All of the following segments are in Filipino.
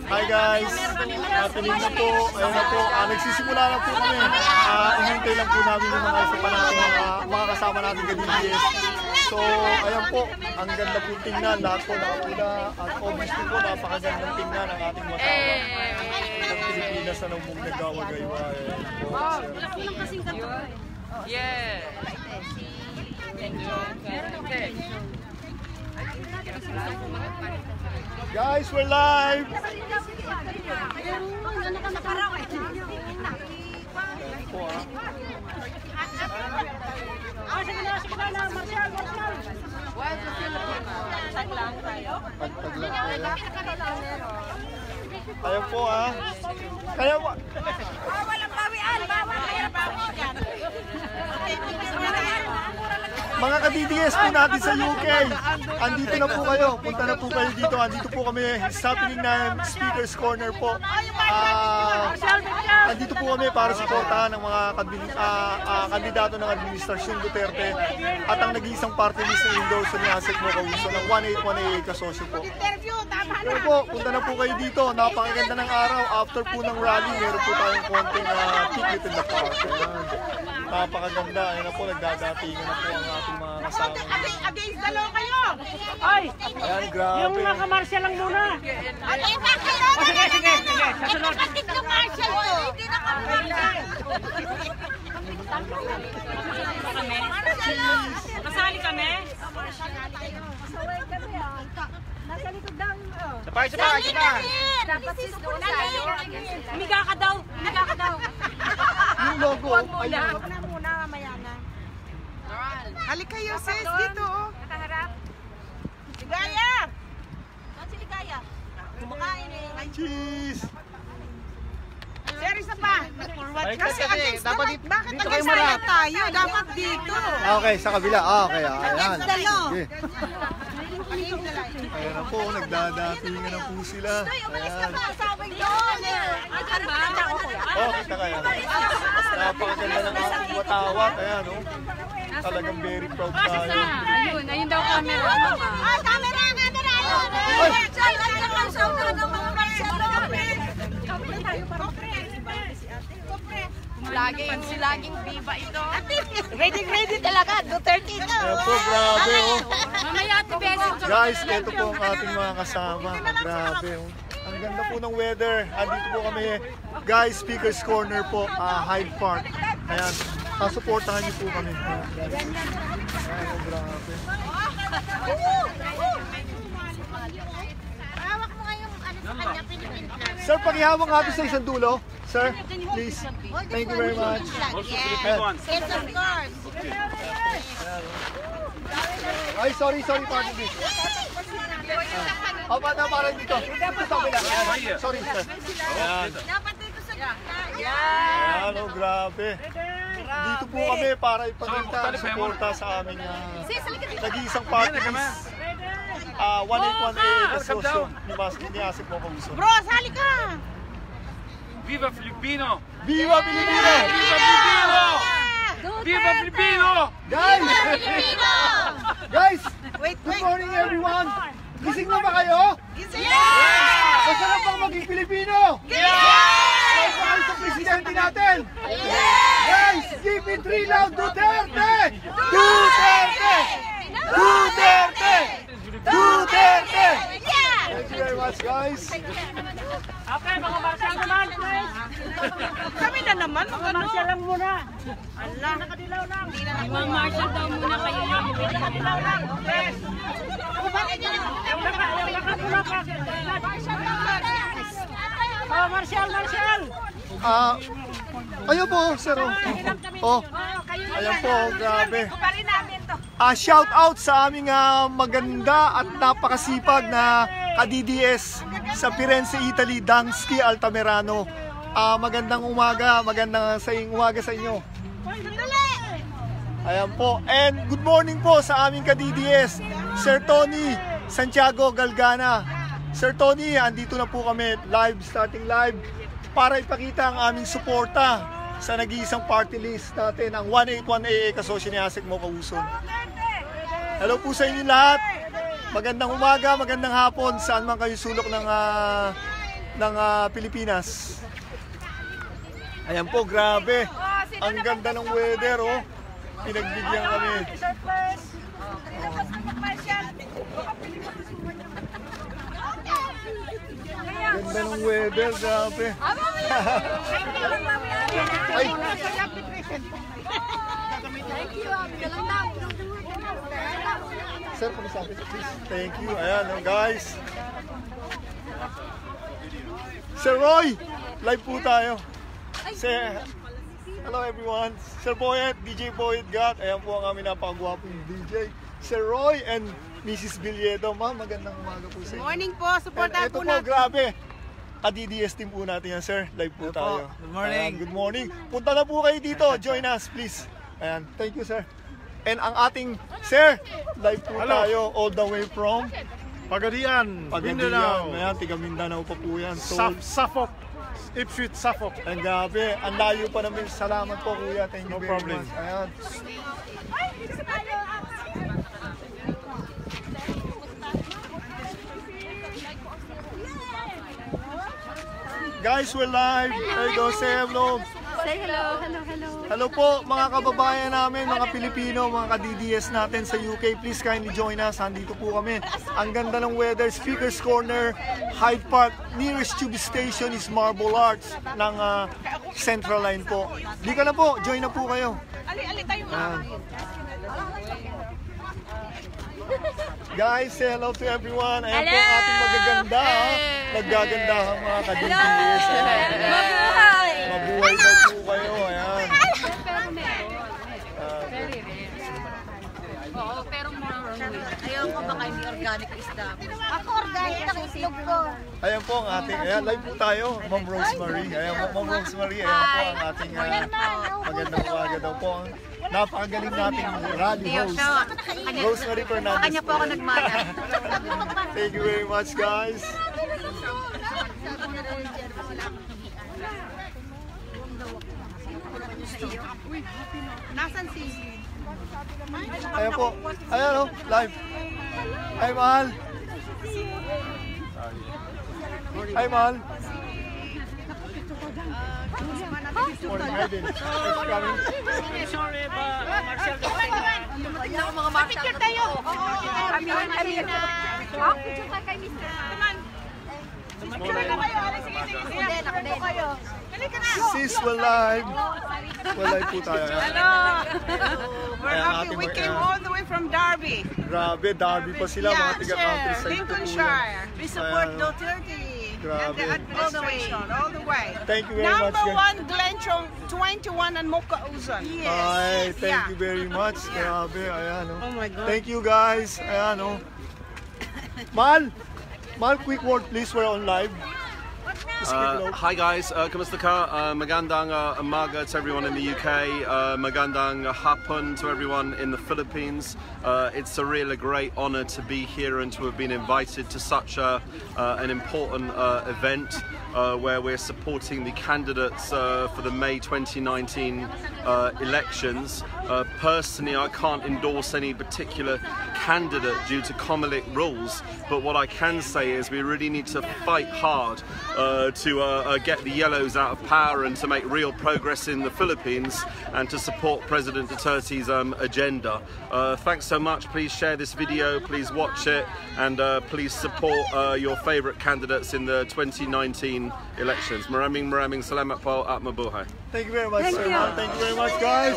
Hi guys, tuloy na po, ayun na po, nagsisimula na po kami. Inintay lang po namin yung mga isa pa natin, mga kasama natin ka-DBS. So, ayan po, ang ganda po tingnan, lahat po nakapula at obviously po napakagandang tingnan ang ating mga tao. Ang Pilipinas na nung nagkawagay-way. Yeah! Guys, we're live! Ayan po Kaya po. Walang bawian, bawal kaya bawi dyan. Mga ka-DDS po natin sa UK, andito na po kayo, punta na po kayo dito, andito po kami, sa piling na Speaker's Corner po. Andito po kami para suportahan ng mga kandidato ng Administrasyon Duterte at ang nag-iisang party list na endorse ni Asik Mocauso ng 181AA kasosyo po. Pero po, punta na po kayo dito, napakaganda ng araw, after po ng rally, meron po tayong konting peek within the park. Napakaganda, ayun na po, nagdadatingan na po ang ating mga kasama. Against the law kayo! Ay! Ayan, grabe. Yung mga kamarsyal lang muna. Sige. Kapatid ng marshal to. Hindi na kami. Kasali kami? Nasa likod ng... Sabay! Dapat si school tayo. Umiga ka daw! Yung logo, ayun. Huwag na muna, mamaya na. Halika kayo, sis, dito. Nakaharap. Ligaya! Saan si Ligaya? Kumakain eh. Ay, cheese! Sir, isa pa. Kasi against the law. Bakit against the law tayo? Dapat dito. Okay, sa kabila. Okay, ayan. Against the law. Sige. Ayan na po, nagdadatingan na po sila. Umalis ka Ayan. pa, sabi doon. Oh, kita kayo. Napakaganda ng ating watawat. Ayan, oh. Talagang very proud tayo. Ayun daw camera. Camera! Laging biba ito. Ready talaga. Duterte ito. Ayan po, grabe, oh. Mamaya ate Beso. Guys, ito po ang ating mga kasama. Grabe, oh. Ang ganda po ng weather. Andito po kami, guys, Speaker's Corner po, Hyde Park. Ayan, supportahan niyo po kami. Ayan, oh, grabe. Hawak mo nga yung ano sa kanya, Philippine flag. Sir, pakihawak nga sa isang dulo. Sir, please. Thank you very much. Yes, of course. Ay, sorry, partner. Parang dito. Dito sa kabila. Sorry, sir. Ayan. Dapat dito sa gitna. Ayan, oh, grabe. Dito po kami para ipakita ang suporta sa aming nag-iisang party list. 181AA kasosyo ni Asik Mocauso. Bro, sali ka! Viva Filipino! Viva Pilipino! Viva Filipino! Viva Filipino! Guys! Guys! Wait. Good morning everyone! Gising na ba kayo? Yeah! Masarap bang maging Pilipino? Yeah! Guys, kayo sa presidente natin! Guys, give it 3 loud! Duterte! Duterte! Duterte! Duterte! Yeah! Thank you very much, guys! Okay, mga marsyal naman, please. Kami na naman. Mga marsyal lang muna. Allah, nakadilaw lang. Mga marshal daw muna kayo. Nakadilaw lang. Yes. Oh, marsyal. Ayun po, sir. Oh, ayan po, grabe. Kuparin namin to. Shout out sa aming maganda at napakasipag na ka-DDS sa Firenze, Italy, Dansky Altamirano. Magandang umaga sa inyo. Ayan po. And good morning po sa aming ka-DDS, Sir Tony Santiago Galgana. Sir Tony, andito na po kami starting live para ipakita ang aming suporta sa nag-iisang party list natin, ang 181AA kasosyo ni Asik Mocauso. Hello po sa inyo lahat. Magandang umaga, magandang hapon, saan man kayo sulok ng Pilipinas. Ayan po, grabe. Ang ganda ng weather, oh. Pinagbigyan kami. Ganda ng weather, grabe. Ay. Sir, pag-sabi, please. Thank you. Ayan, guys. Sir Roy, live po tayo. Hello everyone. Sir Boyet, DJ Boyet Gat. Ayan po ang aming napakagwapong DJ. Sir Roy and Mrs. Villedo. Ma'am, magandang umaga po sa inyo. Morning po, supportahan Ito po po, natin. grabe. Ka-DDS team po natin yan, sir. Live po tayo. Good morning. Ayan, good morning. Punta na po kayo dito. Join us, please. Ayan, thank you, sir. And ang ating, sir, live po tayo all the way from Pagadian, Pagadian. Mindanao, Ayan, tiga Mindanao pa po yan. So, Suffolk, Ipswich, Suffolk. ang gabi. Ang layo pa namin. Salamat po, kuya. Thank you No very problem. much. Ayan. Guys, we're live. There you go, say hello. Say hello, hello, hello. Hello po mga kababayan namin, mga Pilipino, mga ka-DDS natin sa UK. Please kindly join us. Andito po kami. Ang ganda ng weather. Speaker's Corner, Hyde Park. Nearest tube station is Marble Arch ng Central Line po. Di ka na po. Join na po kayo. Ali tayo Ayan. Guys, say hello to everyone. Ayan po ang ating magaganda. Naggaganda ang mga ka-DDS. Mabuhay! Mabuhay daw po kayo. Ayan. Pero meron. Very rare. Oo, pero more. Ayaw ko baka hindi organic isda. Ako organic ang islog ko. Ayan po ang ating, ayan, live po tayo, Ma'am Rosemary. Ayan po, Ma'am Rosemary, ayan po ang ating magandang umaga daw po. Napakagaling nating rally host, Rosemary Fernandez. Kanya po ako nagmana. Thank you very much, guys. Nasaan si? Ayan po, ayan o, live. Hi, Mahal. Hi, Mahal. Morning, Aiden. It's coming. Sorry ba, Marshall. Picture tayo. Kami na. Picture tayo kay Mr. Sis, we're live. We're live po tayo. Hello. We're Ayan, happy. ating We mag- came all the way from Derby. Grabe, Derby pa sila, mga tiga-countryside po po yan. Lincolnshire. We support Ayan. Duterte Grabe. and the administration all the way. Thank you very much, Number guys. one, Glenchong 21 and Mocha Uzon. Ay, thank Yeah. you very much. Grabe, ayan o. Oh my God. Thank you guys. Ayan o. Mal, quick word please. We're on live. Hi guys, kamusta ka? Magandang umaga to everyone in the UK. Magandang hapon to everyone in the Philippines. It's a great honor to be here and to have been invited to such an important event where we're supporting the candidates for the May 2019 elections. Personally, I can't endorse any particular candidate due to Comelec rules, but what I can say is we really need to fight hard to get the Yellows out of power and to make real progress in the Philippines and to support President Duterte's agenda. Thanks so much. Please share this video, please watch it, and please support your favourite candidates in the 2019 elections. Maraming salamat po at mabuhay. Thank you very much, sir. Thank you very much, guys.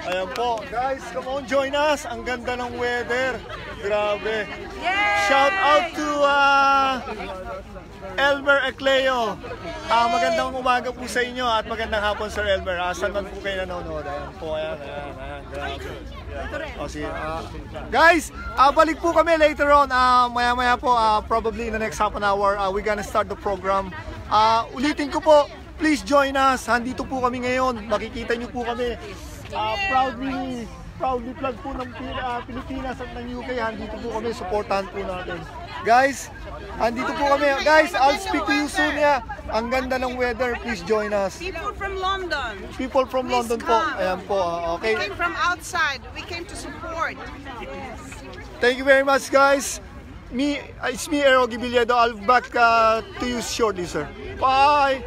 Ayan po. Guys, come on, join us. Ang ganda ng weather. Grabe. Shout out to Elmer Ecleo. Magandang umaga po sa inyo at magandang hapon, Sir Elmer. Saan man po kayo nanonood? Ayan po, ayan. Grabe. O, sige. Guys, balik po kami later on. Maya-maya po, probably in the next half an hour, we're gonna start the program. Ulitin ko po, please join us. Handito po kami ngayon. Makikita niyo po kami. Proudly plug po ng Pilipinas at ng UK. Handito po kami. Supportahan po natin. Guys, andito po kami. Guys, I'll speak to you soon. Yeah. Ang ganda ng weather. Please join us. People from London. People from Please London po. come. Ayan po. Okay. We came from outside. We came to support. Thank you very much, guys. It's me, Erogi Biledo. I'll be back to you shortly, sir. Bye!